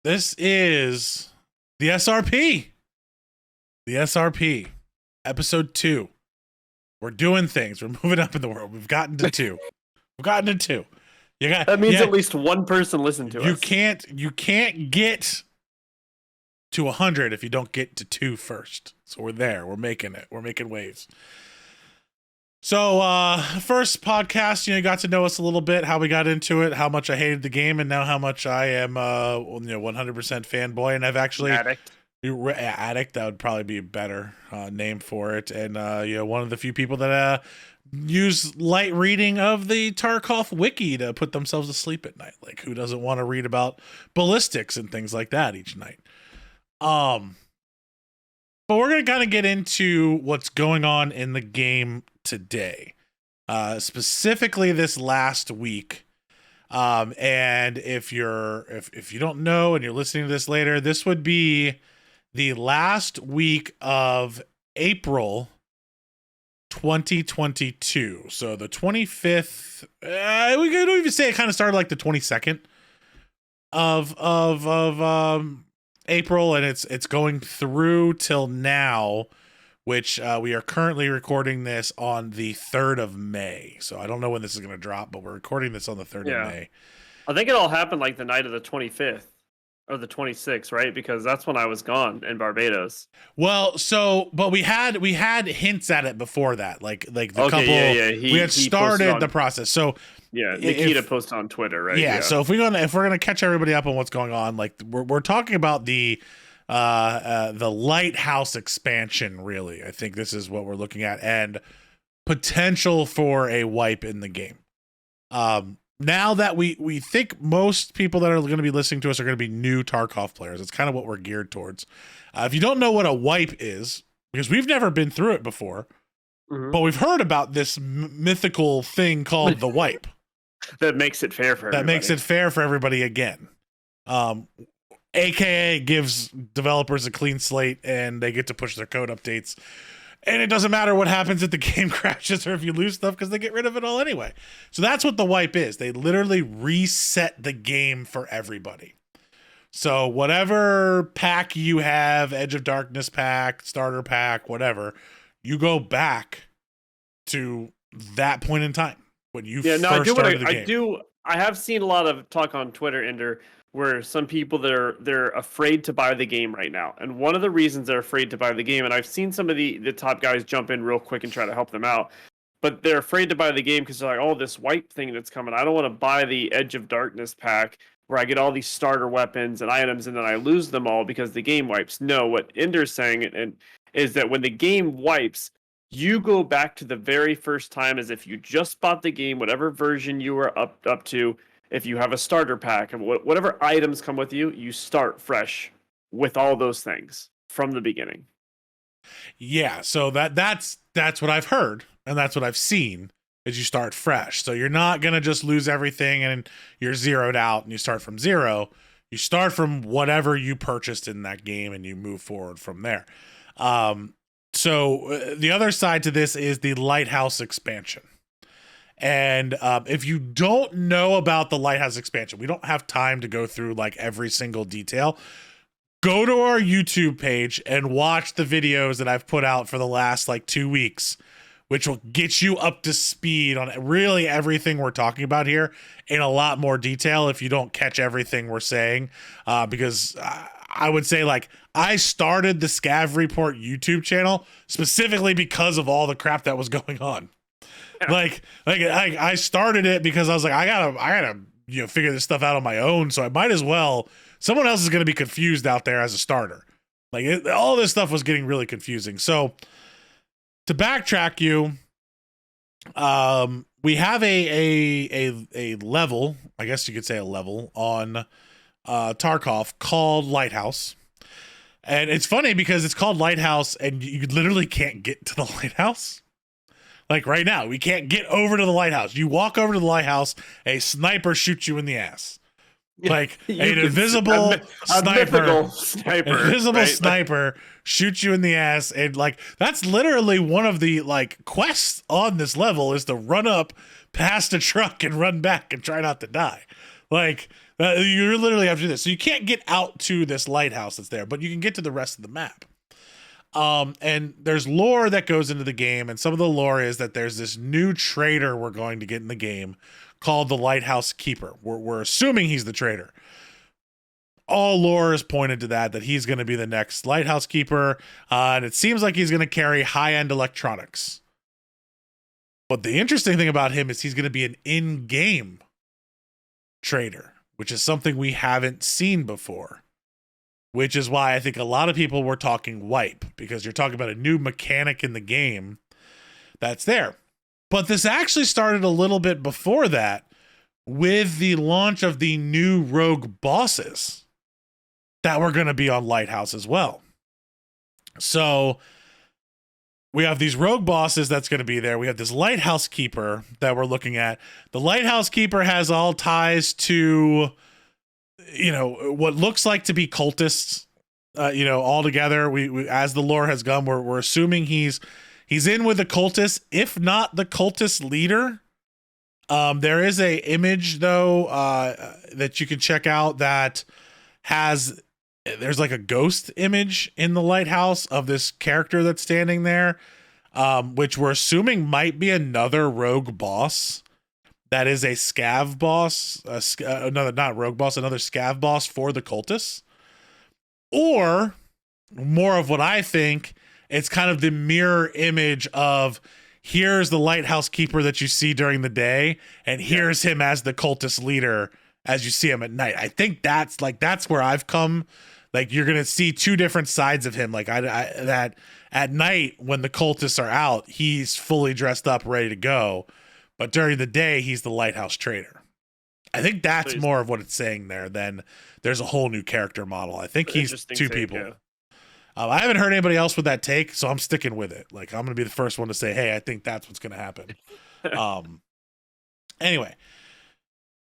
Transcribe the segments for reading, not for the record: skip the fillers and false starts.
This is the SRP. The SRP. Episode 2. We're doing things. We're moving up in the world. We've gotten to 2. That means at least one person listened to us. You can't get to 100 if you don't get to 2 first. So we're there. We're making it. We're making waves. So first podcast, you got to know us a little bit, how we got into it, how much I hated the game, and now how much I am 100% fanboy. And I've actually addict. That would probably be a better name for it. And one of the few people that use light reading of the Tarkov wiki to put themselves to sleep at night. Like, who doesn't want to read about ballistics and things like that each night? But we're going to kind of get into what's going on in the game today, specifically this last week. And if you don't know and you're listening to this later, this would be the last week of April 2022. So the 25th, we could even say it kind of started like the 22nd of April, and it's going through till now, which we are currently recording this on the 3rd of May. So I don't know when this is going to drop, but we're recording this on the 3rd of May. I think it all happened like the night of the 25th or the 26th, right? Because that's when I was gone in Barbados. Well, but we had hints at it before that, like the couple. We had started the process. So Nikita posted on Twitter, right? Yeah. So if we're gonna catch everybody up on what's going on, like we're talking about the Lighthouse expansion. Really, I think this is what we're looking at, and potential for a wipe in the game. Now that we think most people that are going to be listening to us are going to be new Tarkov players. It's kind of what we're geared towards. If you don't know what a wipe is, because we've never been through it before, but we've heard about this mythical thing called the wipe. That makes it fair for everybody. Again. AKA gives developers a clean slate and they get to push their code updates. And it doesn't matter what happens if the game crashes or if you lose stuff because they get rid of it all anyway. So that's what the wipe is. They literally reset the game for everybody. So whatever pack you have, Edge of Darkness pack, starter pack, whatever, you go back to that point in time when you first started the game. I have seen a lot of talk on Twitter, Ender, where some people they're afraid to buy the game right now. And one of the reasons they're afraid to buy the game, and I've seen some of the top guys jump in real quick and try to help them out, but they're afraid to buy the game because they're like, oh, this wipe thing that's coming. I don't want to buy the Edge of Darkness pack where I get all these starter weapons and items and then I lose them all because the game wipes. No, what Ender's saying is that when the game wipes, you go back to the very first time as if you just bought the game, whatever version you were up to. If you have a starter pack and whatever items come with you, you start fresh with all those things from the beginning. Yeah, so that's what I've heard and that's what I've seen is you start fresh. So you're not going to just lose everything and you're zeroed out and you start from zero. You start from whatever you purchased in that game and you move forward from there. So the other side to this is the Lighthouse expansion. And if you don't know about the Lighthouse expansion, we don't have time to go through like every single detail. Go to our YouTube page and watch the videos that I've put out for the last like 2 weeks, which will get you up to speed on really everything we're talking about here in a lot more detail if you don't catch everything we're saying. Because I would say like I started the SCAV Report YouTube channel specifically because of all the crap that was going on. Like I started it because I was like, I gotta figure this stuff out on my own. So I might as well. Someone else is going to be confused out there as a starter. Like all this stuff was getting really confusing. So to backtrack you, we have a level, I guess you could say a level on Tarkov called Lighthouse. And it's funny because it's called Lighthouse and you literally can't get to the lighthouse. Like right now, we can't get over to the lighthouse. You walk over to the lighthouse, a sniper shoots you in the ass. Like an invisible sniper shoots you in the ass. And like, that's literally one of the like quests on this level is to run up past a truck and run back and try not to die. Like you literally have to do this. So you can't get out to this lighthouse that's there, but you can get to the rest of the map. And there's lore that goes into the game, and some of the lore is that there's this new trader we're going to get in the game called the Lighthouse Keeper. We're assuming he's the trader. All lore is pointed to that he's going to be the next Lighthouse Keeper, and it seems like he's going to carry high-end electronics. But the interesting thing about him is he's going to be an in-game trader, which is something we haven't seen before. Which is why I think a lot of people were talking wipe, because you're talking about a new mechanic in the game that's there. But this actually started a little bit before that with the launch of the new rogue bosses that were going to be on Lighthouse as well. So we have these rogue bosses that's going to be there. We have this Lighthouse Keeper that we're looking at. The Lighthouse Keeper has all ties to, what looks like to be cultists, all together. We as the lore has gone, we're assuming he's in with the cultists, if not the cultist leader. There is a image though, that you can check out that there's like a ghost image in the lighthouse of this character that's standing there, which we're assuming might be another rogue boss. That is a SCAV boss, not rogue boss, another SCAV boss for the cultists. Or more of what I think, it's kind of the mirror image of here's the Lighthouse Keeper that you see during the day, and here's him as the cultist leader as you see him at night. I think that's where I've come. Like, you're going to see two different sides of him. Like that at night when the cultists are out, he's fully dressed up, ready to go. But during the day, he's the lighthouse trader. I think that's more of what it's saying there than there's a whole new character model. I think he's two people. Yeah. I haven't heard anybody else with that take, so I'm sticking with it. Like, I'm going to be the first one to say, hey, I think that's what's going to happen. Anyway,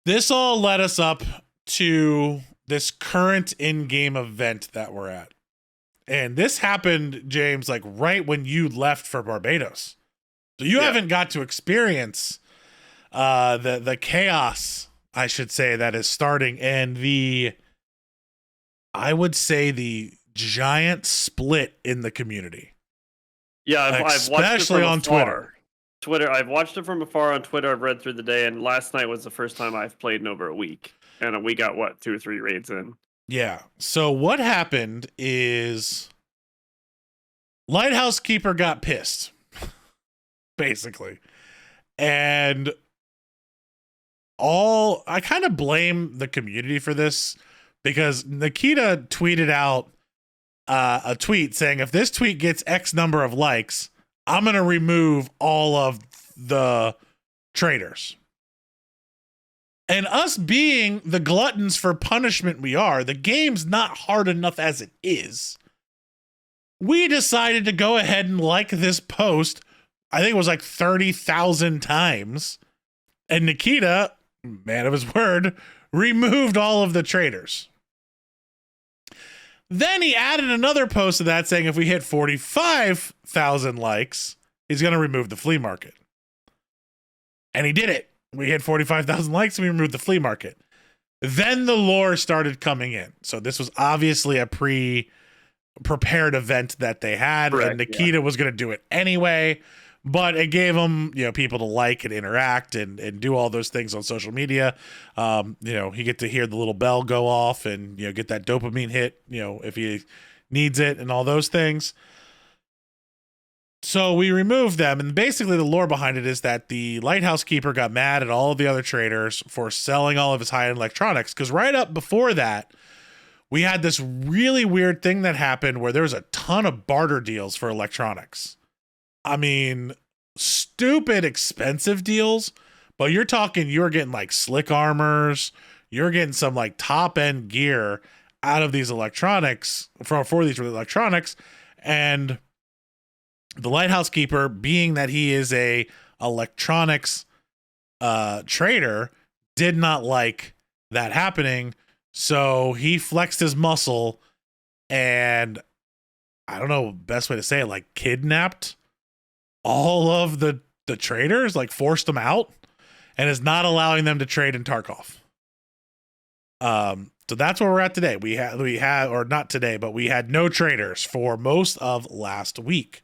this all led us up to this current in-game event that we're at. And this happened, James, like right when you left for Barbados. So you haven't got to experience the chaos, I should say, that is starting, and I would say the giant split in the community. Yeah, I've watched especially on Twitter. I've watched it from afar on Twitter. I've read through the day, and last night was the first time I've played in over a week, and we got 2 or 3 raids in. Yeah. So what happened is Lighthouse Keeper got pissed. Basically. And I kind of blame the community for this, because Nikita tweeted out a tweet saying, if this tweet gets X number of likes, I'm going to remove all of the traders. And us being the gluttons for punishment we are, the game's not hard enough as it is. We decided to go ahead and like this post. I think it was like 30,000 times. And Nikita, man of his word, removed all of the traders. Then he added another post to that saying if we hit 45,000 likes, he's going to remove the flea market. And he did it. We hit 45,000 likes and we removed the flea market. Then the lore started coming in. So this was obviously a prepared event that they had. Correct, and Nikita was going to do it anyway. But it gave them, people to like and interact and do all those things on social media. You get to hear the little bell go off and, get that dopamine hit, if he needs it and all those things. So we removed them. And basically the lore behind it is that the Lighthouse Keeper got mad at all of the other traders for selling all of his high-end electronics. Because right up before that, we had this really weird thing that happened where there was a ton of barter deals for electronics. I mean, stupid expensive deals, but you're getting like slick armors, you're getting some like top end gear out of these electronics for these electronics. And the Lighthouse Keeper, being that he is a electronics trader, did not like that happening. So he flexed his muscle and, I don't know, best way to say it, like kidnapped all of the traders, like forced them out, and is not allowing them to trade in Tarkov. So that's where we're at today. We had, or not today, but we had no traders for most of last week.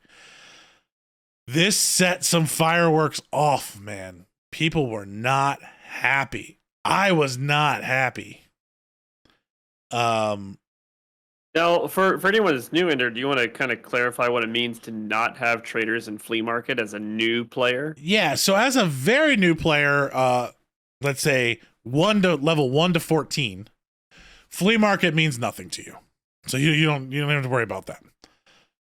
This set some fireworks off, man. People were not happy. I was not happy. Now, for anyone that's new in there, do you want to kind of clarify what it means to not have traders in flea market as a new player? Yeah, so as a very new player, let's say level 1 to 14, flea market means nothing to you. So you don't have to worry about that.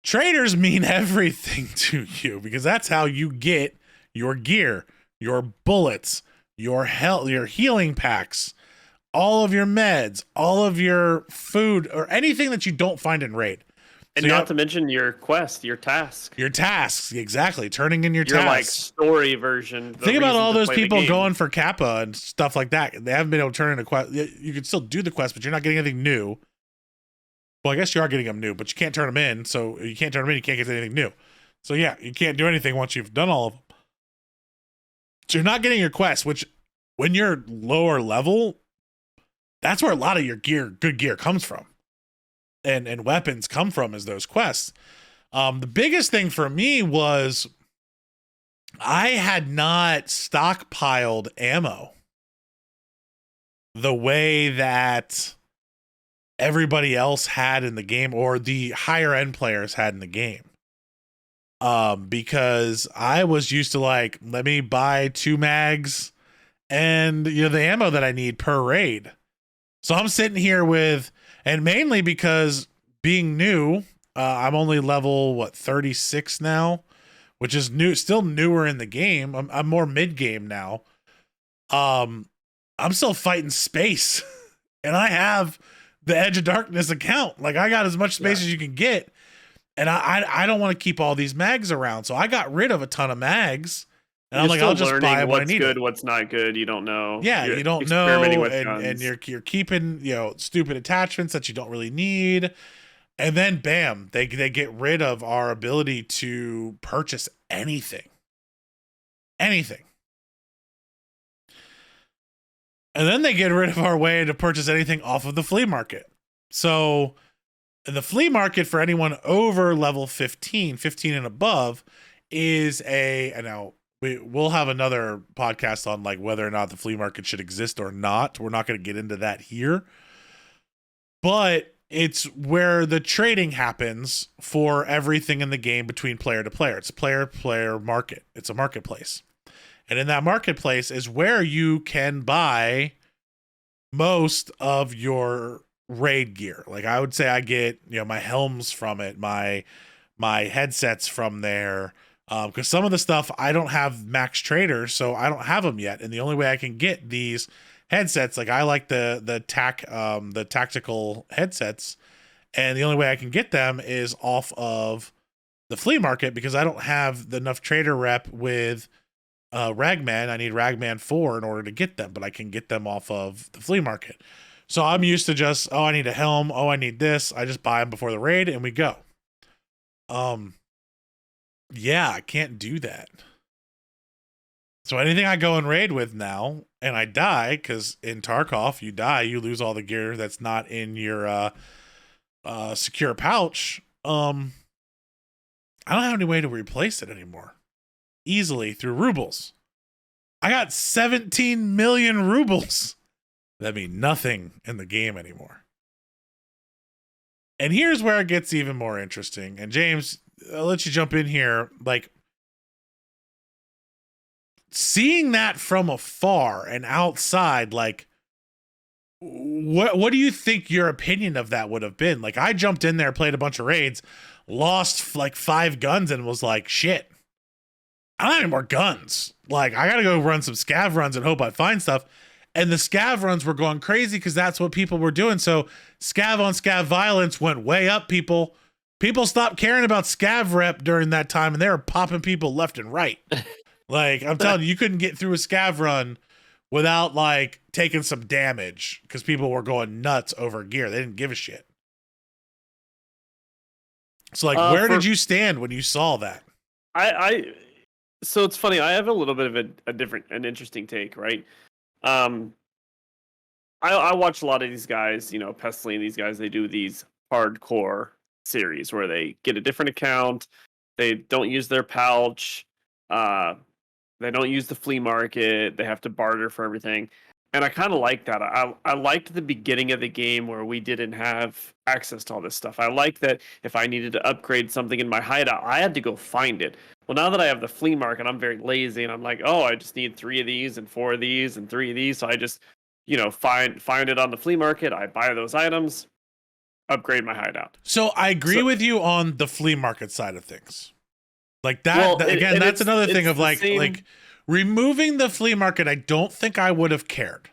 Traders mean everything to you because that's how you get your gear, your bullets, your health, your healing packs, all of your meds, all of your food, or anything that you don't find in raid. And not to mention your quest, your task. Your tasks, exactly. Turning in your tasks. tasks. Like story version. Think about all those people going for Kappa and stuff like that. They haven't been able to turn in a quest. You can still do the quest, but you're not getting anything new. Well, I guess you are getting them new, but you can't turn them in. So you can't turn them in, you can't get anything new. So yeah, you can't do anything once you've done all of them. So you're not getting your quests, which when you're lower level, that's where a lot of your good gear comes from. And weapons come from is those quests. The biggest thing for me was I had not stockpiled ammo the way that everybody else had in the game, or the higher end players had in the game. Because I was used to like, let me buy 2 mags and the ammo that I need per raid. So I'm sitting here with, and mainly because being new, I'm only level 36 now, which is still newer in the game. I'm more mid game now. I'm still fighting space, and I have the Edge of Darkness account. Like I got as much space as you can get, and I don't want to keep all these mags around, so I got rid of a ton of mags. And I'm like, I'll just buy what I need. What's good, what's not good. You don't know. Yeah, you don't know, and you're keeping stupid attachments that you don't really need, and then bam, they get rid of our ability to purchase anything, and then they get rid of our way to purchase anything off of the flea market. So, in the flea market for anyone over level 15 and above is we'll have another podcast on like whether or not the flea market should exist or not. We're not going to get into that here. But it's where the trading happens for everything in the game between player to player. It's a player market. It's a marketplace. And in that marketplace is where you can buy most of your raid gear. Like I would say I get, my helms from it, my headsets from there. Because some of the stuff I don't have max traders, so I don't have them yet. And the only way I can get these headsets, like I like the tactical headsets, and the only way I can get them is off of the flea market because I don't have enough trader rep with Ragman. I need Ragman 4 in order to get them, but I can get them off of the flea market. So I'm used to just, I need a helm, I need this. I just buy them before the raid and we go. Yeah, I can't do that. So anything I go and raid with now, and I die, because in Tarkov, you die, you lose all the gear that's not in your secure pouch. I don't have any way to replace it anymore. Easily through rubles. I got 17 million rubles. That mean nothing in the game anymore. And here's where it gets even more interesting. And James, I'll let you jump in here. Like, seeing that from afar and outside, like, what do you think your opinion of that would have been? Like, I jumped in there, played a bunch of raids, lost like 5 guns, and was like, shit, I don't have any more guns. Like, I gotta go run some scav runs and hope I find stuff. And the scav runs were going crazy because that's what people were doing. So scav on scav violence went way up, people. People stopped caring about scav rep during that time, and they were popping people left and right. Like, I'm telling you, you couldn't get through a scav run without, like, taking some damage because people were going nuts over gear. They didn't give a shit. So, like, where did you stand when you saw that? So it's funny. I have a little bit of an interesting take, right? I watch a lot of these guys, Pestily and these guys, they do these hardcore series where they get a different account, they don't use their pouch, uh, they don't use the flea market, they have to barter for everything. And I kind of like that. I liked the beginning of the game where we didn't have access to all this stuff. I like that if I needed to upgrade something in my hideout, I had to go find it. Well, now that I have the flea market, I'm very lazy and I'm like, oh, I just need 3 of these and 4 of these and 3 of these. So I just, find it on the flea market. I buy those items, upgrade my hideout. So I agree with you on the flea market side of things. Like that, Well, that's another thing of like same... like removing the flea market. I don't think I would have cared.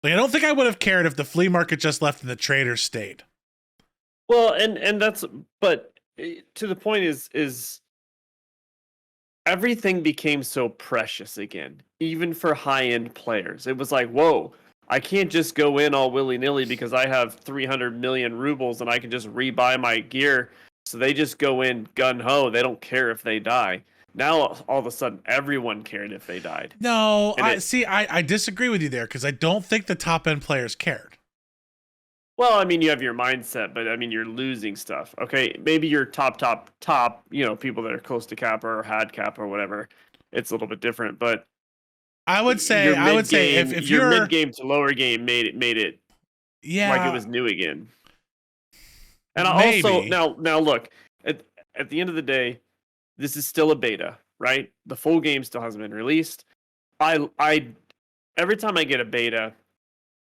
Like I don't think I would have cared if the flea market just left and the traders stayed. Well, and that's, but to the point is everything became so precious again, even for high-end players. It was like, whoa, I can't just go in all willy-nilly because I have 300 million rubles and I can just rebuy my gear. So they just go in gun-ho. They don't care if they die. Now, all of a sudden, everyone cared if they died. No, I disagree with you there because I don't think the top-end players cared. Well, I mean, you have your mindset, but I mean, you're losing stuff. Okay, maybe your top, people that are close to cap or had cap or whatever, it's a little bit different. But I would say if your you're mid game to lower game made it like it was new again. And also now look at the end of the day, this is still a beta, right? The full game still hasn't been released. I every time I get a beta,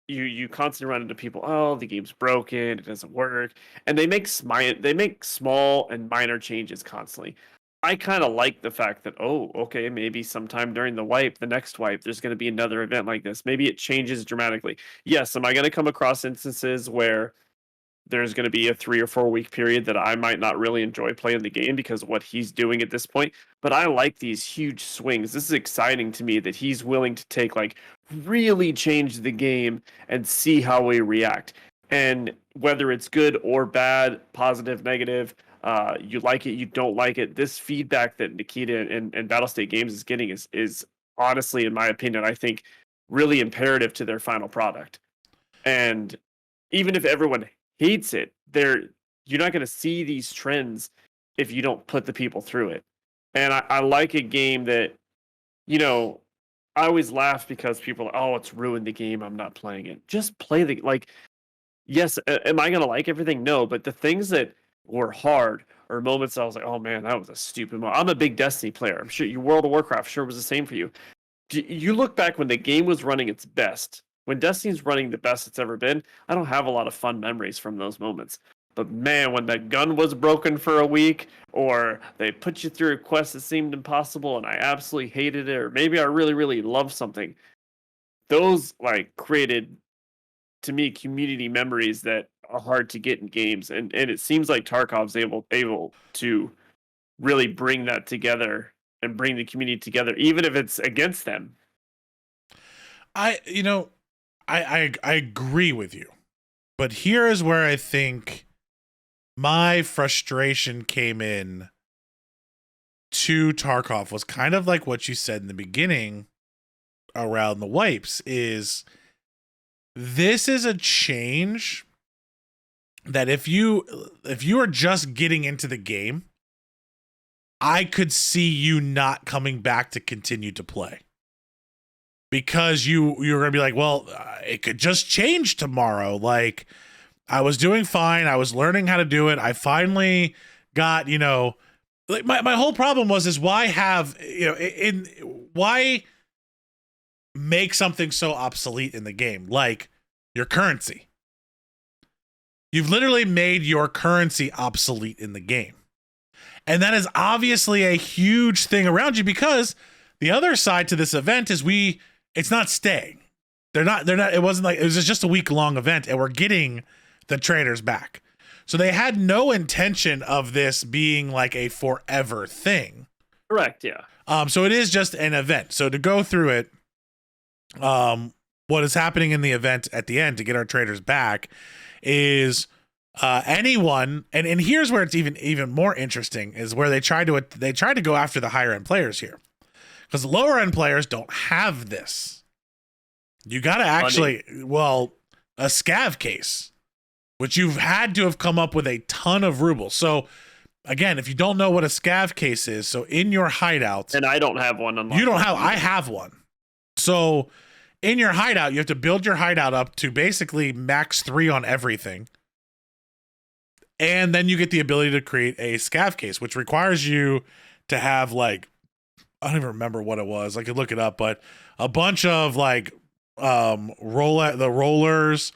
you constantly run into people. Oh, the game's broken. It doesn't work, and they make small and minor changes constantly. I kind of like the fact that, oh, okay, maybe sometime during the next wipe, there's going to be another event like this. Maybe it changes dramatically. Yes, am I going to come across instances where there's going to be a 3 or 4 week period that I might not really enjoy playing the game because of what he's doing at this point? But I like these huge swings. This is exciting to me that he's willing to take, like, really change the game and see how we react. And whether it's good or bad, positive, negative, you like it, you don't like it. This feedback that Nikita and Battle State Games is getting is honestly, in my opinion, I think really imperative to their final product. And even if everyone hates it, you're not going to see these trends if you don't put the people through it. And I like a game that, I always laugh because people are, oh, it's ruined the game, I'm not playing it. Just play yes, am I going to like everything? No, but the things that were hard or moments I was like, oh man, that was a stupid moment. I'm a big Destiny player. I'm sure World of Warcraft sure was the same for you. You look back when the game was running its best, when Destiny's running the best it's ever been, I don't have a lot of fun memories from those moments. But man, when the gun was broken for a week, or they put you through a quest that seemed impossible and I absolutely hated it, or maybe I really, really loved something, those created, to me, community memories that are hard to get in games. And it seems like Tarkov's able to really bring that together and bring the community together, even if it's against them. I agree with you, but here is where I think my frustration came in to Tarkov was kind of like what you said in the beginning around the wipes. This is a change that if you are just getting into the game, I could see you not coming back to continue to play. Because you're going to be like, well, it could just change tomorrow. Like, I was doing fine. I was learning how to do it. I finally got, like my whole problem is why have, why make something so obsolete in the game? Like your currency. You've literally made your currency obsolete in the game. And that is obviously a huge thing around you, because the other side to this event is it's not staying. They're not, it wasn't like, it was just a week-long event and we're getting the traders back. So they had no intention of this being like a forever thing. Correct, yeah. So it is just an event. So to go through it, what is happening in the event at the end to get our traders back is anyone, and here's where it's even more interesting, is where they tried to go after the higher end players here. Because lower end players don't have this. You got to actually, well, a SCAV case, which you've had to have come up with a ton of rubles. So again, if you don't know what a SCAV case is, so in your hideout, and I don't have one. You don't have. I have one. So in your hideout, you have to build your hideout up to basically max 3 on everything. And then you get the ability to create a SCAV case, which requires you to have like, I don't even remember what it was. I could look it up, but a bunch of like the rollers,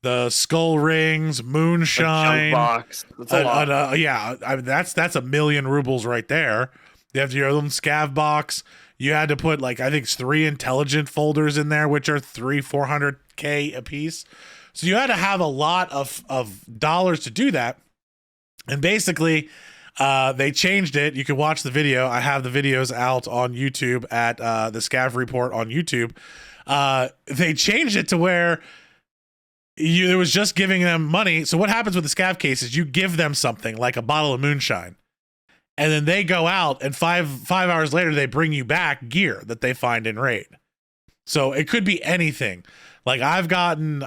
the skull rings, moonshine box. That's a lot. Yeah, that's 1 million rubles right there. You have your own SCAV box. You had to put like, I think it's 3 intelligent folders in there, which are 400K a piece. So you had to have a lot of dollars to do that. And basically, they changed it. You can watch the video. I have the videos out on YouTube at the SCAV Report on YouTube. They changed it to where it was just giving them money. So what happens with the SCAV case is you give them something like a bottle of moonshine, and then they go out, and five hours later they bring you back gear that they find in raid. So it could be anything. Like I've gotten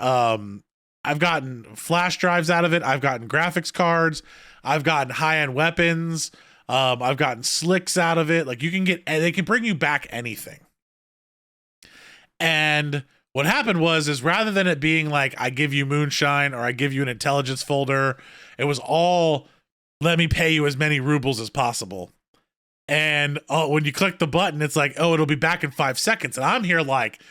flash drives out of it. I've gotten graphics cards. I've gotten high-end weapons. I've gotten slicks out of it. Like they can bring you back anything. And what happened is rather than it being like, I give you moonshine or I give you an intelligence folder, it was all, let me pay you as many rubles as possible. And when you click the button, it's like, oh, it'll be back in 5 seconds. And I'm here like,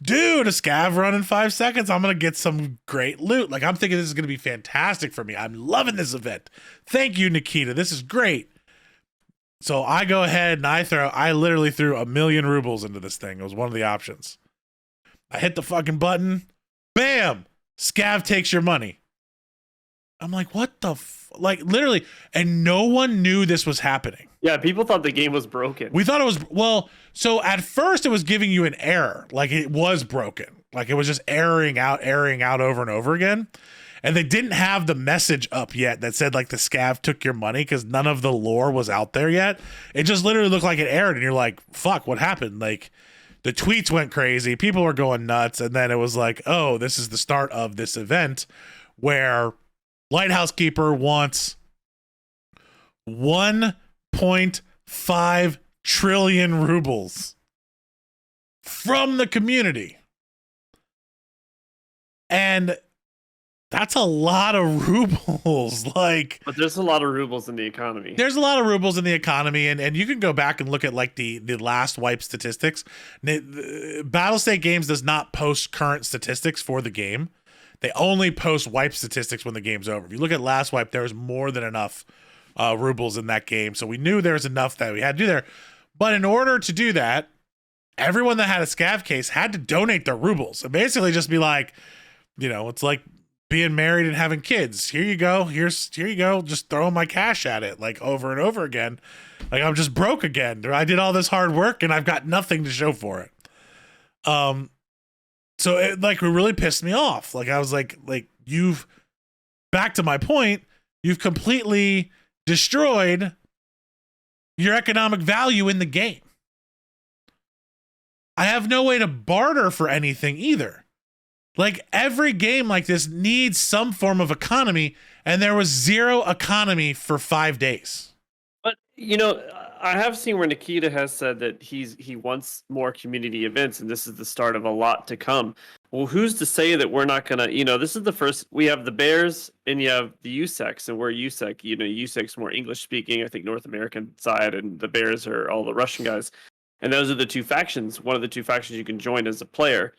dude, a SCAV run in 5 seconds. I'm going to get some great loot. Like, I'm thinking this is going to be fantastic for me. I'm loving this event. Thank you, Nikita. This is great. So I go ahead and I literally threw 1 million rubles into this thing. It was one of the options. I hit the fucking button. Bam! SCAV takes your money. I'm like, what the like, literally, and no one knew this was happening. Yeah, people thought the game was broken. We thought it was, well, so at first it was giving you an error. Like it was broken. Like it was just erroring out over and over again. And they didn't have the message up yet that said like the SCAV took your money because none of the lore was out there yet. It just literally looked like it errored and you're like, fuck, what happened? Like the tweets went crazy. People were going nuts. And then it was like, oh, this is the start of this event where Lighthouse Keeper wants 1.5 trillion rubles from the community. And that's a lot of rubles. But there's a lot of rubles in the economy. There's a lot of rubles in the economy, and you can go back and look at like the last wipe statistics. Battlestate Games does not post current statistics for the game. They only post wipe statistics when the game's over. If you look at last wipe, there's more than enough rubles in that game. So we knew there was enough that we had to do there. But in order to do that, everyone that had a SCAV case had to donate their rubles. And basically just be like, it's like being married and having kids. Here you go. Here you go. Just throwing my cash at it like over and over again. Like I'm just broke again. I did all this hard work and I've got nothing to show for it. So it really pissed me off. Like I was like you've, back to my point, you've completely destroyed your economic value in the game. I have no way to barter for anything either. Like every game like this needs some form of economy, and there was zero economy for 5 days. But I have seen where Nikita has said that he wants more community events, and this is the start of a lot to come. Well, who's to say that we're not gonna? This is the first. We have the Bears, and you have the USECs, and we're USEC. USEC's more English speaking, I think, North American side, and the Bears are all the Russian guys. And those are the two factions. One of the two factions you can join as a player.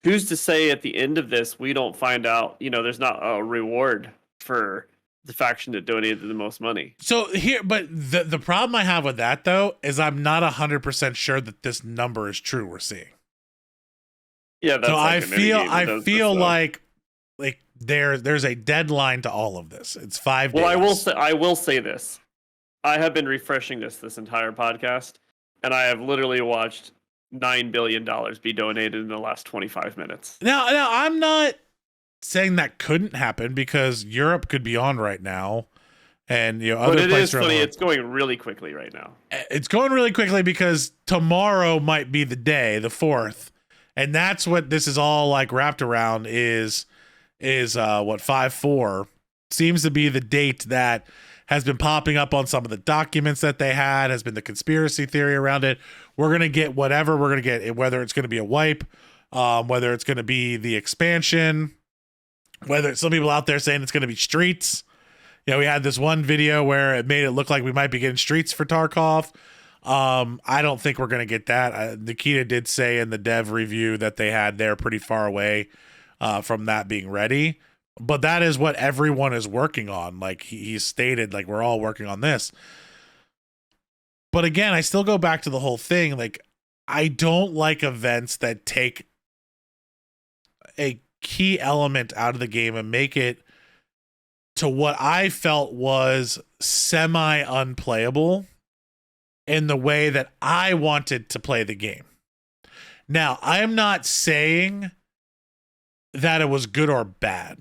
Who's to say at the end of this we don't find out? There's not a reward for the faction that donated the most money. So but the problem I have with that though is I'm not 100% sure that this number is true. We're seeing. Yeah, that's so I feel like there's a deadline to all of this. It's 5 days. Well, I will say this. I have been refreshing this entire podcast, and I have literally watched $9 billion be donated in the last 25 minutes. Now I'm not saying that couldn't happen because Europe could be on right now, and other places. But it is funny. It's going really quickly right now. It's going really quickly because tomorrow might be the day, the 4th, And that's what this is all like wrapped around is what 5/4 seems to be the date that has been popping up on some of the documents that they had, has been the conspiracy theory around it. We're going to get whatever we're going to get, whether it's going to be a wipe, whether it's going to be the expansion, whether some people out there saying it's going to be streets. You know, we had this one video where it made it look like we might be getting streets for Tarkov. I don't think we're going to get that. Nikita did say in the dev review that they had they're pretty far away from that being ready. But that is what everyone is working on. Like he stated, like we're all working on this. But again, I still go back to the whole thing. Like I don't like events that take a key element out of the game and make it to what I felt was semi unplayable in the way that I wanted to play the game. Now, I am not saying that it was good or bad.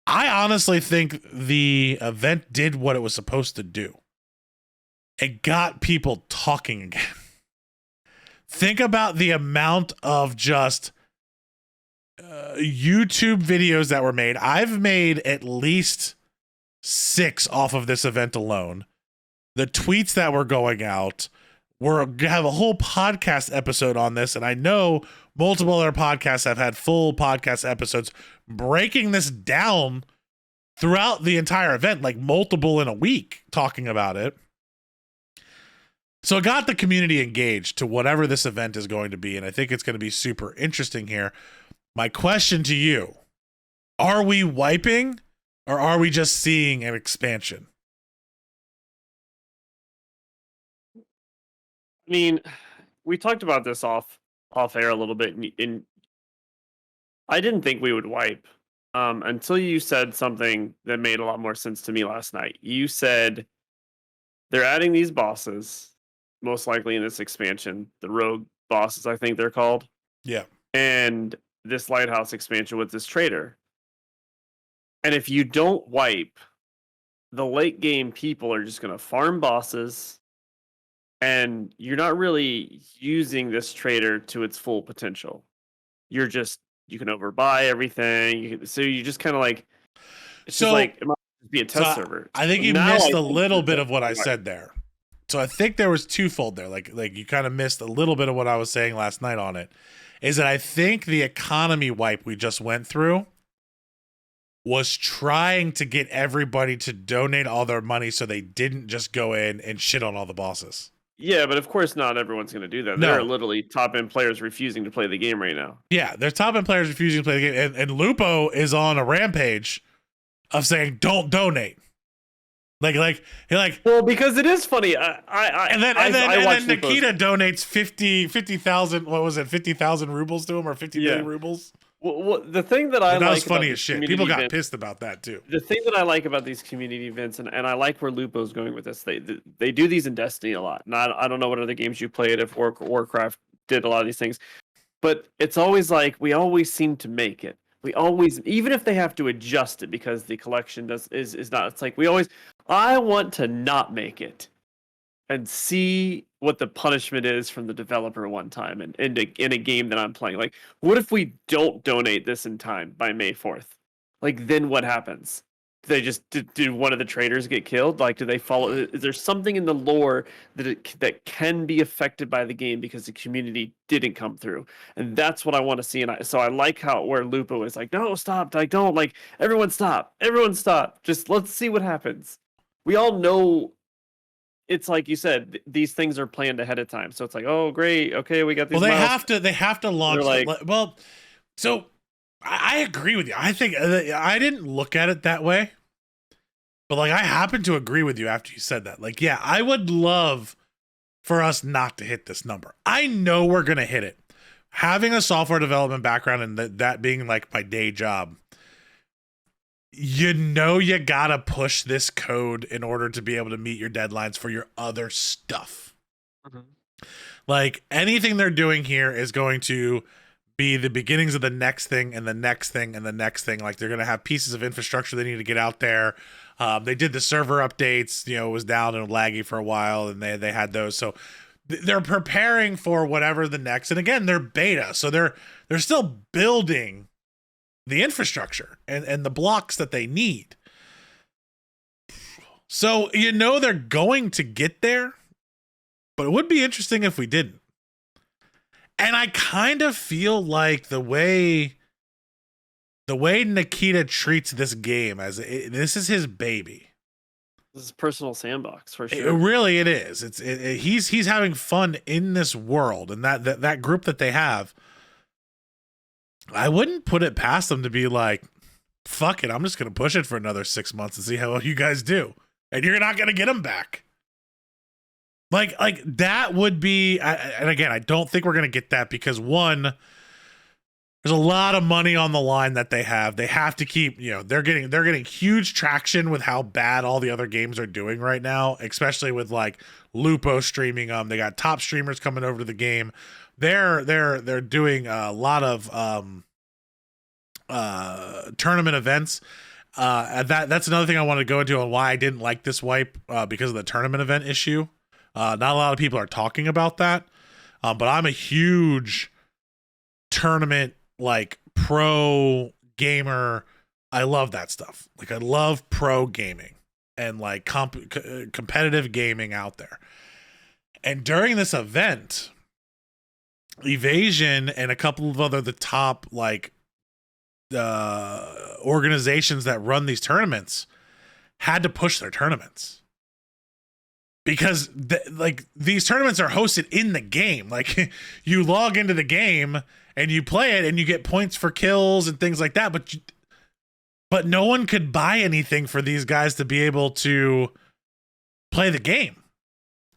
I honestly think the event did what it was supposed to do. It got people talking again. Think about the amount of just YouTube videos that were made. I've made at least 6 off of this event alone. The tweets that were going out, we're gonna have a whole podcast episode on this, and I know multiple other podcasts have had full podcast episodes breaking this down throughout the entire event, like multiple in a week, talking about it. So it got the community engaged to whatever this event is going to be, and I think it's going to be super interesting here. My question to you, are we wiping or are we just seeing an expansion? I mean, we talked about this off air a little bit, and I didn't think we would wipe until you said something that made a lot more sense to me last night. You said they're adding these bosses, most likely in this expansion, the rogue bosses, I think they're called. Yeah. And this lighthouse expansion with this trader. And if you don't wipe, the late game people are just going to farm bosses, and you're not really using this trader to its full potential. You can overbuy everything. So you just kind of like, it's just like, it might be a test server. I think you missed a little bit of what I said there. So I think there was twofold there. Like you kind of missed a little bit of what I was saying last night on it. Is that I think the economy wipe we just went through was trying to get everybody to donate all their money so they didn't just go in and shit on all the bosses. Yeah, but of course not everyone's going to do that. No. There are literally top-end players refusing to play the game right now. Yeah, there's top-end players refusing to play the game. And Lupo is on a rampage of saying, don't donate. Well, because it is funny. And then Nikita donates 50,000. What was it? 50,000 rubles to him, or 50 million rubles. Well, the thing that I like, that was funny as shit. People got pissed about that too. The thing that I like about these community events, and I like where Lupo's going with this. They do these in Destiny a lot. And I don't know what other games you played if Warcraft did a lot of these things, but it's always like we always seem to make it. We always, even if they have to adjust it because the collection is not. It's like I want to not make it and see what the punishment is from the developer one time in a game that I'm playing. Like, what if we don't donate this in time by May 4th? Like, then what happens? Do they just did one of the traders get killed? Like, do they follow? Is there something in the lore that can be affected by the game because the community didn't come through? And that's what I want to see. And so I like where Lupo is like, no, stop, like don't, like everyone stop, just let's see what happens. We all know. It's like you said, these things are planned ahead of time. So it's like, oh, great, okay, we got these. Well, they have to launch. So I agree with you. I think I didn't look at it that way, but like I happen to agree with you after you said that. Like, yeah, I would love for us not to hit this number. I know we're gonna hit it. Having a software development background and that being like my day job, you know you gotta push this code in order to be able to meet your deadlines for your other stuff. Mm-hmm. Like anything they're doing here is going to be the beginnings of the next thing and the next thing and the next thing. Like they're going to have pieces of infrastructure they need to get out there. They did the server updates, it was down and laggy for a while and they had those. So they're preparing for whatever the next, and again, they're beta, so they're still building the infrastructure and the blocks that they need. So, they're going to get there, but it would be interesting if we didn't. And I kind of feel like the way Nikita treats this game this is his baby. This is personal sandbox for sure. It is. He's having fun in this world, and that group that they have. I wouldn't put it past them to be like, fuck it, I'm just gonna push it for another 6 months and see how you guys do, and you're not gonna get them back. Like that would be, and again, I don't think we're gonna get that because one, there's a lot of money on the line that they have. They have to keep, they're getting huge traction with how bad all the other games are doing right now, especially with like Lupo streaming them. They got top streamers coming over to the game. They're doing a lot of tournament events. That's another thing I want to go into on why I didn't like this wipe because of the tournament event issue. Not a lot of people are talking about that, but I'm a huge tournament like pro gamer. I love that stuff. Like I love pro gaming and like competitive gaming out there. And during this event, Evasion and a couple of the top like organizations that run these tournaments had to push their tournaments because these tournaments are hosted in the game. Like you log into the game and you play it and you get points for kills and things like that. But no one could buy anything for these guys to be able to play the game.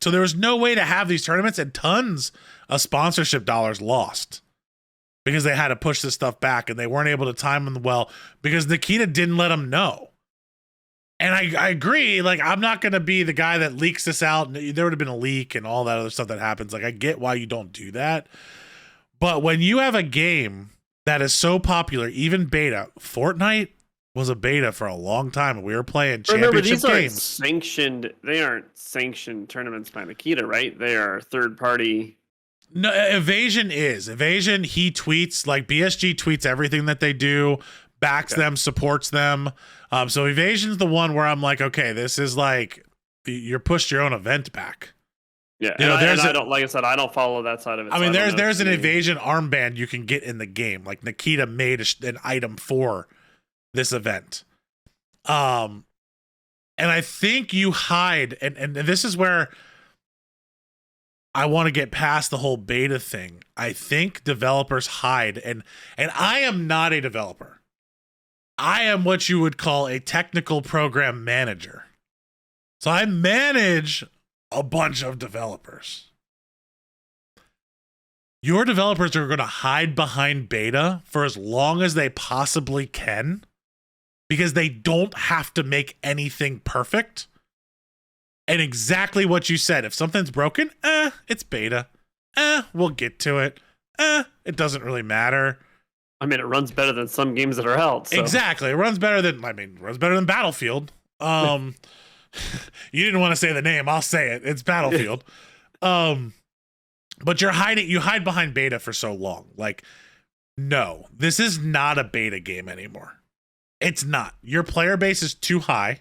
So there was no way to have these tournaments, and tons of sponsorship dollars lost because they had to push this stuff back and they weren't able to time them well because Nikita didn't let them know. And I agree. Like, I'm not going to be the guy that leaks this out. There would have been a leak and all that other stuff that happens. Like, I get why you don't do that. But when you have a game that is so popular, even beta, Fortnite was a beta for a long time, and we were playing championship games. They aren't sanctioned tournaments by Nikita, right? They are third party. No, Evasion is. Evasion, he tweets, like BSG tweets everything that they do, backs them, supports them. So Evasion's the one where I'm like, okay, this is like, you're pushed your own event back. Yeah, I don't, like I said, I don't follow that side of it. I mean, there's an Evasion armband you can get in the game. Like Nikita made an item for this event. And I think you hide, and this is where I want to get past the whole beta thing. I think developers hide, and I am not a developer. I am what you would call a technical program manager. So I manage a bunch of developers. Your developers are going to hide behind beta for as long as they possibly can because they don't have to make anything perfect. And exactly what you said, if something's broken, it's beta. We'll get to it. It doesn't really matter. I mean, it runs better than some games that are held. So. Exactly. It runs better than Battlefield. You didn't want to say the name. I'll say it. It's Battlefield. But you hide behind beta for so long. Like, no, this is not a beta game anymore. It's not. Your player base is too high.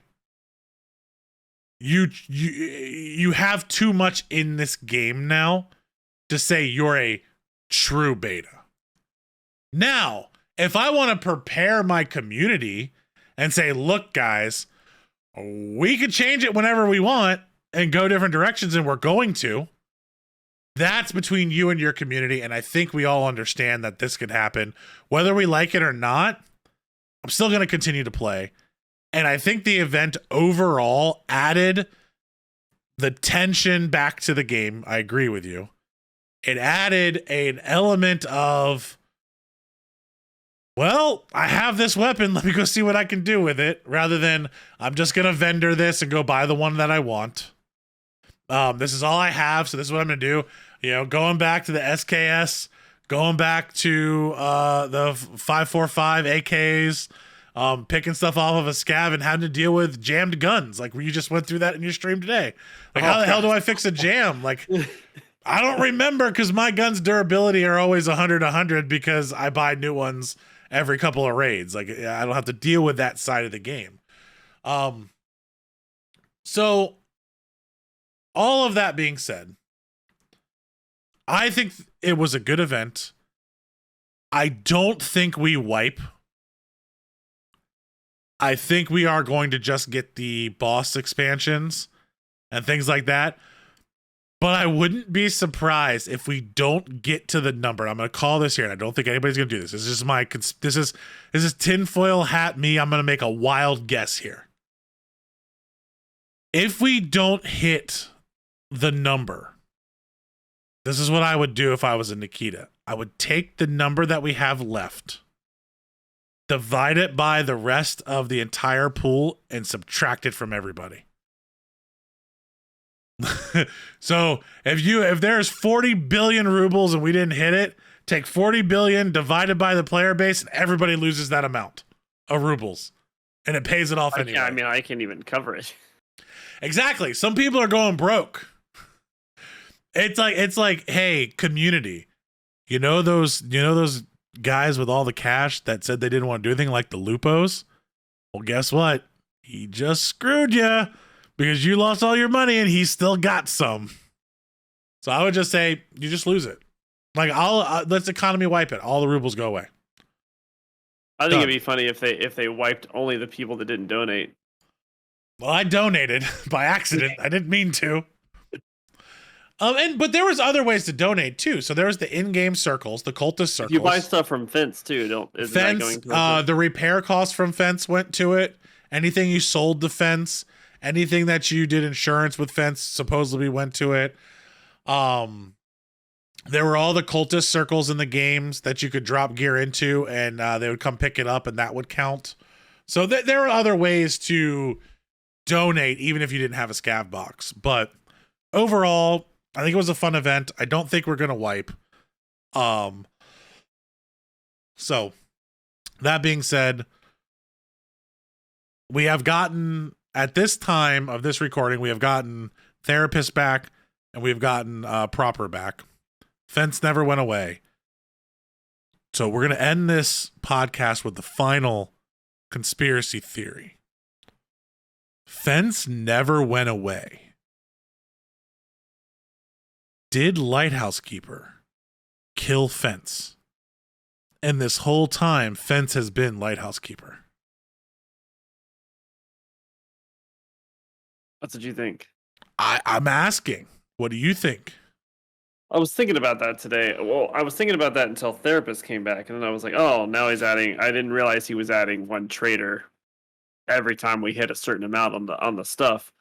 You have too much in this game now to say you're a true beta. Now, if I want to prepare my community and say, look, guys, we could change it whenever we want and go different directions, and we're going to, that's between you and your community. And I think we all understand that this could happen. Whether we like it or not, I'm still going to continue to play. And I think the event overall added the tension back to the game. I agree with you. It added an element of, well, I have this weapon. Let me go see what I can do with it. Rather than I'm just going to vendor this and go buy the one that I want. This is all I have. So this is what I'm going to do. Going back to the SKS, going back to the 545 AKs, picking stuff off of a SCAV and having to deal with jammed guns. Like you just went through that in your stream today. Like how the hell do I fix a jam? Like I don't remember because my guns' durability are always 100 because I buy new ones every couple of raids. Like I don't have to deal with that side of the game. So all of that being said, I think it was a good event. I don't think we wipe. I think we are going to just get the boss expansions and things like that. But I wouldn't be surprised if we don't get to the number. I'm going to call this here, and I don't think anybody's going to do this. This is my this is tinfoil hat me. I'm going to make a wild guess here. If we don't hit the number, this is what I would do if I was a Nikita. I would take the number that we have left, divide it by the rest of the entire pool, and subtract it from everybody. So if there's 40 billion rubles and we didn't hit it, take 40 billion divided by the player base, and everybody loses that amount of rubles, and it pays it off anyway. I mean, I can't even cover it. Exactly. Some people are going broke. It's like, hey, community. You know those guys with all the cash that said they didn't want to do anything, like the Lupos? Well, guess what? He just screwed you because you lost all your money and he still got some. So I would just say you just lose it. Like let's economy wipe it. All the rubles go away. I think it'd be funny if they wiped only the people that didn't donate. Well, I donated by accident. I didn't mean to. But there was other ways to donate too. So there was the in-game circles, the cultist circles. You buy stuff from Fence too, Fence, the repair costs from Fence went to it. Anything you sold to Fence, anything that you did insurance with Fence supposedly went to it. There were all the cultist circles in the games that you could drop gear into, and they would come pick it up, and that would count. So there were other ways to donate, even if you didn't have a SCAV box. But overall, I think it was a fun event. I don't think we're gonna wipe. So that being said, we have gotten, at this time of this recording, we have gotten Therapist back and we've gotten Proper back. Fence never went away. So we're gonna end this podcast with the final conspiracy theory. Fence never went away. Did Lighthouse Keeper kill Fence? And this whole time, Fence has been Lighthouse Keeper. That's what you think. I'm asking. What do you think? I was thinking about that today. Well, I was thinking about that until Therapist came back, and then I was like, oh, now he's adding. I didn't realize he was adding one trader every time we hit a certain amount on the stuff.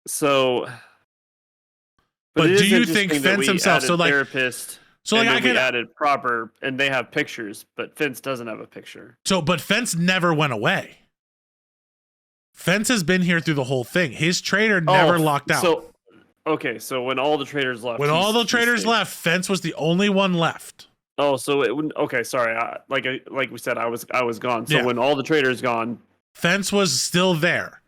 So. But do you think Fence himself? So like Therapist. So like I could added Proper, and they have pictures, but Fence doesn't have a picture. So, but Fence never went away. Fence has been here through the whole thing. His trader never locked out. So, okay, so when all the traders left, left, Fence was the only one left. Oh, so it wouldn't. Okay, sorry. Like we said, I was gone. So when all the traders gone, Fence was still there.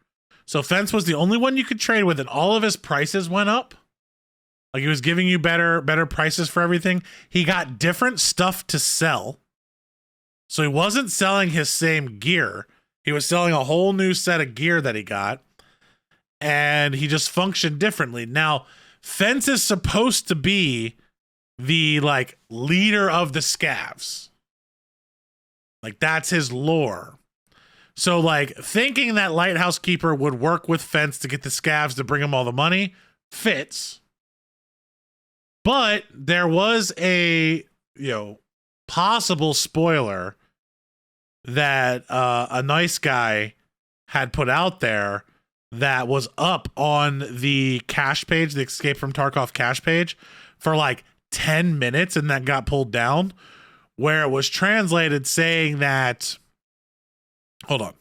So Fence was the only one you could trade with, and all of his prices went up. Like he was giving you better prices for everything. He got different stuff to sell. So he wasn't selling his same gear. He was selling a whole new set of gear that he got. And he just functioned differently. Now, Fence is supposed to be the like leader of the scavs. Like that's his lore. So like thinking that Lighthouse Keeper would work with Fence to get the scavs to bring him all the money fits. But there was a, possible spoiler that a nice guy had put out there that was up on the cache page, the Escape from Tarkov cache page, for like 10 minutes, and that got pulled down, where it was translated saying that, hold on,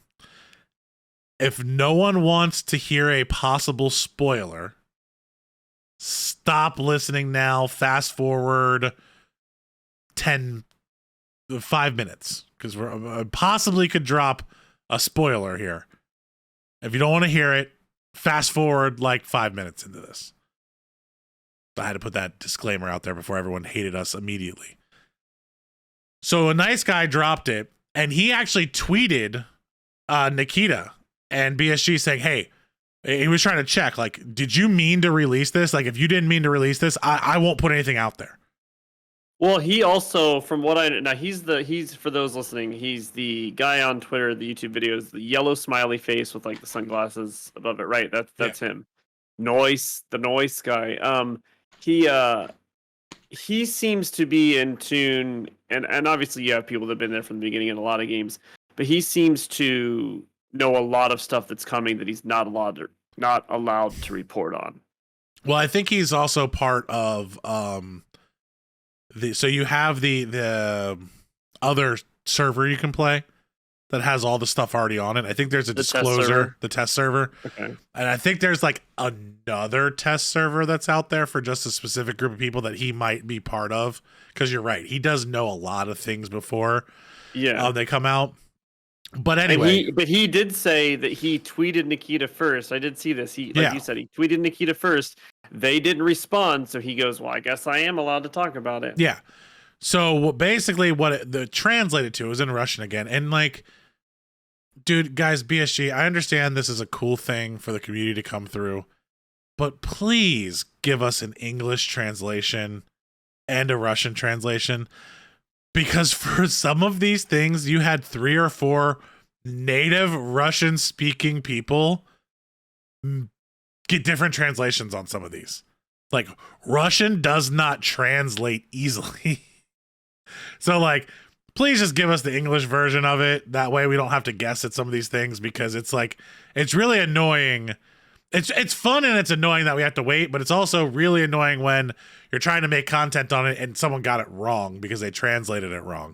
if no one wants to hear a possible spoiler, stop listening now, fast forward 5 minutes, because we possibly could drop a spoiler here. If you don't want to hear it, fast forward like 5 minutes into this. I had to put that disclaimer out there before everyone hated us immediately. So a nice guy dropped it, and he actually tweeted Nikita and BSG saying, hey, he was trying to check, like, did you mean to release this? Like, if you didn't mean to release this, I won't put anything out there. Well, he also, from what I now, he's for those listening, he's the guy on Twitter, the YouTube videos, the yellow smiley face with like the sunglasses above it, right? That's him. The noise guy. He seems to be in tune, and obviously you have people that have been there from the beginning in a lot of games, but he seems to know a lot of stuff that's coming that he's not allowed to report on. Well, I think he's also part of so you have the other server you can play that has all the stuff already on it. I think there's a disclosure, the test server. Okay. And I think there's like another test server that's out there for just a specific group of people that he might be part of. Because you're right, he does know a lot of things before they come out. But anyway, but he did say that he tweeted Nikita first. I did see this. You said, he tweeted Nikita first. They didn't respond, so he goes, "Well, I guess I am allowed to talk about it." Yeah. So basically, what the translated to was in Russian again, and like, dude, guys, BSG, I understand this is a cool thing for the community to come through, but please give us an English translation and a Russian translation. Because for some of these things, you had 3 or 4 native Russian-speaking people get different translations on some of these. Like, Russian does not translate easily. So, like, please just give us the English version of it. That way we don't have to guess at some of these things, because it's like, it's really annoying. It's fun and it's annoying that we have to wait, but it's also really annoying when you're trying to make content on it and someone got it wrong because they translated it wrong,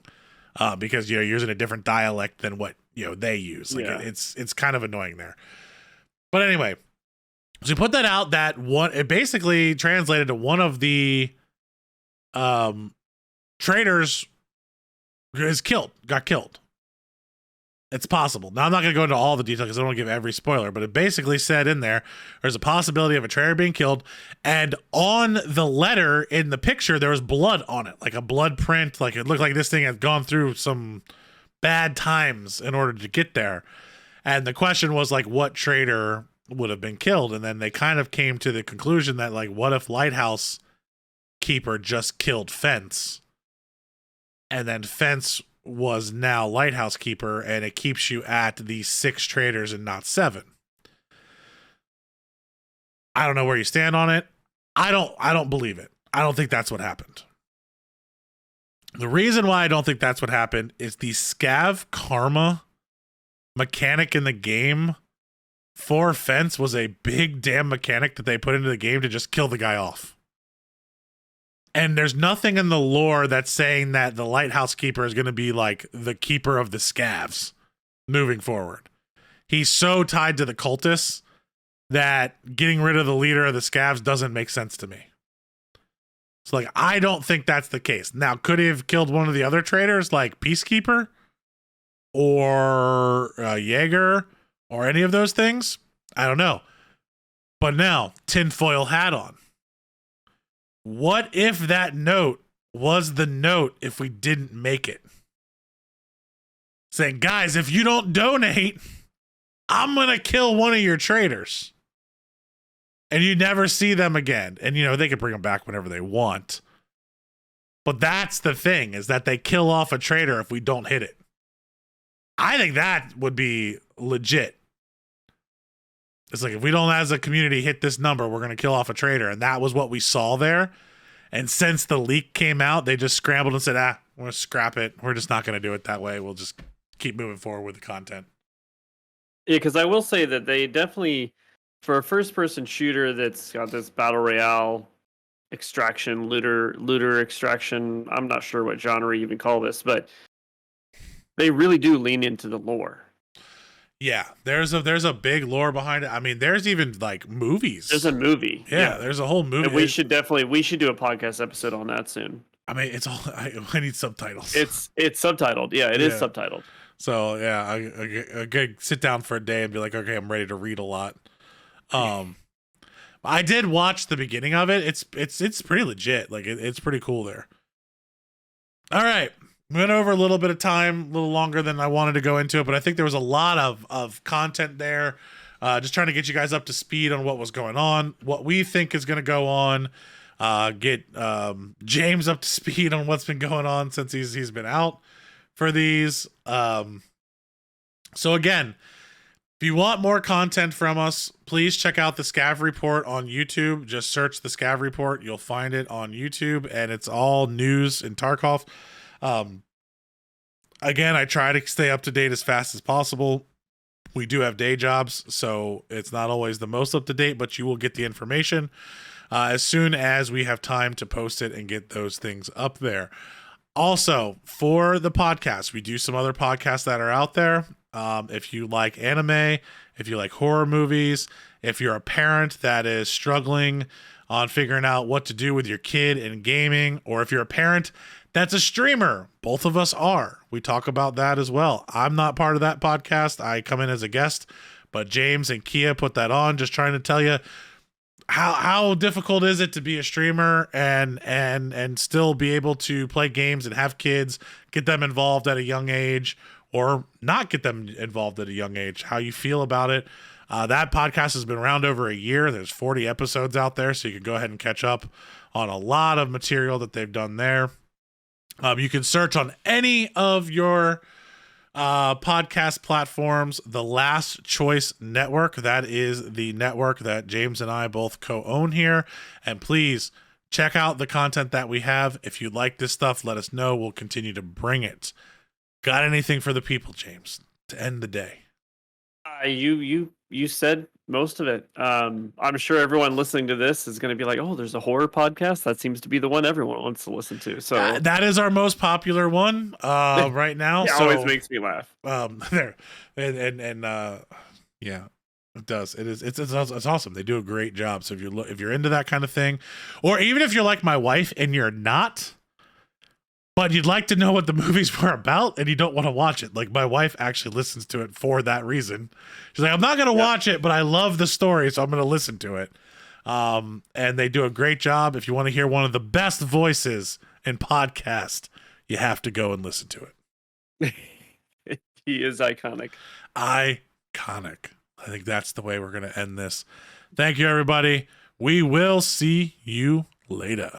because you're using a different dialect than what they use. Like it's kind of annoying there. But anyway, so we put that out. It basically translated to one of the traders got killed. It's possible. Now, I'm not going to go into all the details because I don't want to give every spoiler, but it basically said in there's a possibility of a trader being killed. And on the letter in the picture, there was blood on it, like a blood print. Like, it looked like this thing had gone through some bad times in order to get there. And the question was, like, what trader would have been killed? And then they kind of came to the conclusion that, like, what if Lighthouse Keeper just killed Fence? And then Fence was now Lighthouse Keeper, and it keeps you at the 6 traders and not 7. I don't know where you stand on it. I don't believe it. I don't think that's what happened. The reason why I don't think that's what happened is the SCAV karma mechanic in the game for Fence was a big damn mechanic that they put into the game to just kill the guy off. And there's nothing in the lore that's saying that the Lighthouse Keeper is going to be like the keeper of the scavs moving forward. He's so tied to the cultists that getting rid of the leader of the scavs doesn't make sense to me. So, like, I don't think that's the case. Now, could he have killed one of the other traders, like Peacekeeper or Jaeger or any of those things? I don't know. But now, tinfoil hat on. What if that note was the note if we didn't make it? Saying, guys, if you don't donate, I'm going to kill one of your traders. And you never see them again. And, they can bring them back whenever they want. But that's the thing, is that they kill off a trader if we don't hit it. I think that would be legit. It's like, if we don't, as a community, hit this number, we're going to kill off a trader. And that was what we saw there. And since the leak came out, they just scrambled and said, we're going to scrap it. We're just not going to do it that way. We'll just keep moving forward with the content. Yeah, because I will say that they definitely, for a first-person shooter that's got this battle royale extraction, looter extraction, I'm not sure what genre you even call this, but they really do lean into the lore. Yeah, there's a big lore behind it. I mean, there's even like movies. There's a movie. Yeah, there's a whole movie. And we should do a podcast episode on that soon. I mean, it's all I need subtitles. It's subtitled. Yeah, it is subtitled. So yeah, I could sit down for a day and be like, okay, I'm ready to read a lot. But I did watch the beginning of it. It's pretty legit. Like it's pretty cool there. All right. Went over a little bit of time, a little longer than I wanted to go into it, but I think there was a lot of content there. Just trying to get you guys up to speed on what was going on, what we think is going to go on. Get James up to speed on what's been going on since he's been out for these. So again, if you want more content from us, please check out the SCAV Report on YouTube. Just search the SCAV Report. You'll find it on YouTube, and it's all news in Tarkov. Again, I try to stay up to date as fast as possible. We do have day jobs, so it's not always the most up to date, but you will get the information as soon as we have time to post it and get those things up there. Also, for the podcast, we do some other podcasts that are out there. If you like anime, if you like horror movies, if you're a parent that is struggling on figuring out what to do with your kid in gaming, or if you're a parent that's a streamer, both of us are. We talk about that as well. I'm not part of that podcast. I come in as a guest, but James and Kia put that on, just trying to tell you how difficult is it to be a streamer and still be able to play games and have kids, get them involved at a young age, or not get them involved at a young age, how you feel about it. That podcast has been around over a year. There's 40 episodes out there, so you can go ahead and catch up on a lot of material that they've done there. You can search on any of your podcast platforms, the Last Choice Network. That is the network that James and I both co-own here. And please check out the content that we have. If you like this stuff, let us know. We'll continue to bring it. Got anything for the people, James, to end the day? You said most of it. I'm sure everyone listening to this is going to be like, "Oh, there's a horror podcast. That seems to be the one everyone wants to listen to." So that is our most popular one right now. It always makes me laugh. There and yeah, it does. It's awesome. They do a great job. So if you're into that kind of thing, or even if you're like my wife and you're not, but you'd like to know what the movies were about and you don't want to watch it. Like my wife actually listens to it for that reason. She's like, I'm not going to watch it, but I love the story, so I'm going to listen to it. And they do a great job. If you want to hear one of the best voices in podcast, you have to go and listen to it. He is iconic. Iconic. I think that's the way we're going to end this. Thank you, everybody. We will see you later.